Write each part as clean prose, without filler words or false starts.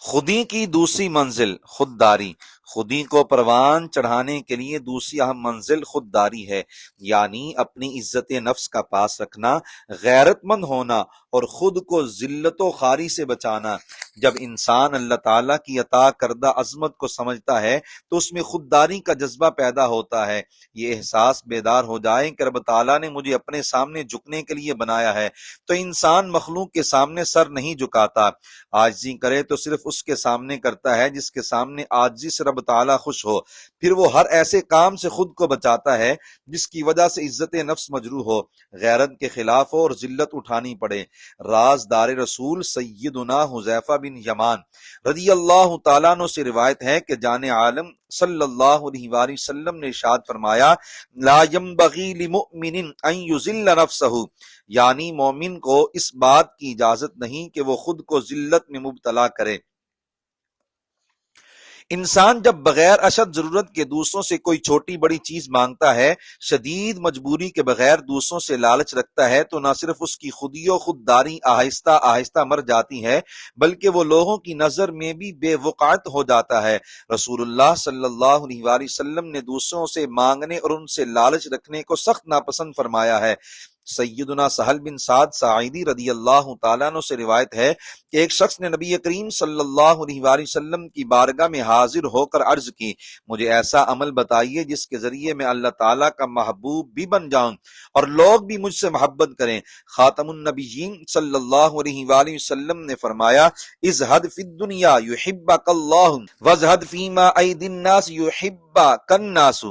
خودی کی دوسری منزل خودداری۔ خودی کو پروان چڑھانے کے لیے دوسری اہم منزل خودداری ہے، یعنی اپنی عزت نفس کا پاس رکھنا، غیرت مند ہونا اور خود کو ذلت و خواری سے بچانا۔ جب انسان اللہ تعالیٰ کی عطا کردہ عظمت کو سمجھتا ہے تو اس میں خودداری کا جذبہ پیدا ہوتا ہے۔ یہ احساس بیدار ہو جائے کہ رب تعالیٰ نے مجھے اپنے سامنے جھکنے کے لیے بنایا ہے، تو انسان مخلوق کے سامنے سر نہیں جھکاتا۔ عاجزی کرے تو صرف اس کے سامنے کرتا ہے جس کے سامنے عاجزی سے رب تعالیٰ خوش ہو۔ پھر وہ ہر ایسے کام سے خود کو بچاتا ہے جس کی وجہ سے عزت نفس مجروح ہو، غیرت کے خلاف ہو اور ذلت اٹھانی پڑے۔ رازدار رسول سیدنا حذیفہ بن یمان رضی اللہ تعالیٰ عنہ سے روایت ہے کہ جان عالم صلی اللہ علیہ وآلہ وسلم نے ارشاد فرمایا، لا ينبغی لمؤمن ان یذل نفسہ، یعنی مومن کو اس بات کی اجازت نہیں کہ وہ خود کو ذلت میں مبتلا کرے۔ انسان جب بغیر اشد ضرورت کے دوسروں سے کوئی چھوٹی بڑی چیز مانگتا ہے، شدید مجبوری کے بغیر دوسروں سے لالچ رکھتا ہے، تو نہ صرف اس کی خودی و خودداری آہستہ آہستہ مر جاتی ہے بلکہ وہ لوگوں کی نظر میں بھی بے وقعت ہو جاتا ہے۔ رسول اللہ صلی اللہ علیہ وآلہ وسلم نے دوسروں سے مانگنے اور ان سے لالچ رکھنے کو سخت ناپسند فرمایا ہے۔ سیدنا سہل بن سعد ساعدی رضی اللہ تعالیٰ عنہ سے روایت ہے کہ ایک شخص نے نبی کریم صلی اللہ علیہ وآلہ وسلم کی بارگاہ میں حاضر ہو کر عرض کی، مجھے ایسا عمل بتائیے جس کے ذریعے میں اللہ تعالیٰ کا محبوب بھی بن جاؤں اور لوگ بھی مجھ سے محبت کریں۔ خاتم النبیین صلی اللہ علیہ وآلہ وسلم نے فرمایا، ازہد فی الدنیا یحبک اللہ وازہد فیما ایدی الناس یحبک الناس،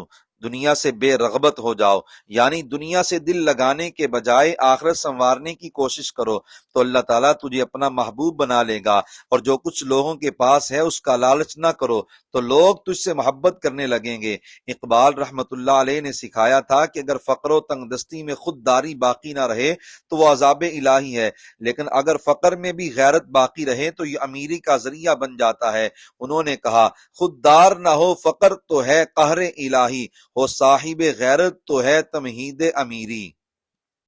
دنیا سے بے رغبت ہو جاؤ، یعنی دنیا سے دل لگانے کے بجائے آخرت سنوارنے کی کوشش کرو تو اللہ تعالیٰ تجھے اپنا محبوب بنا لے گا، اور جو کچھ لوگوں کے پاس ہے اس کا لالچ نہ کرو تو لوگ تجھ سے محبت کرنے لگیں گے۔ اقبال رحمت اللہ علیہ نے سکھایا تھا کہ اگر فقر و تنگ دستی میں خودداری باقی نہ رہے تو وہ عذاب الہی ہے، لیکن اگر فقر میں بھی غیرت باقی رہے تو یہ امیری کا ذریعہ بن جاتا ہے۔ انہوں نے کہا، خوددار نہ ہو فقر تو ہے قہر الہی، ہو صاحب غیرت تو ہے تمہید امیری۔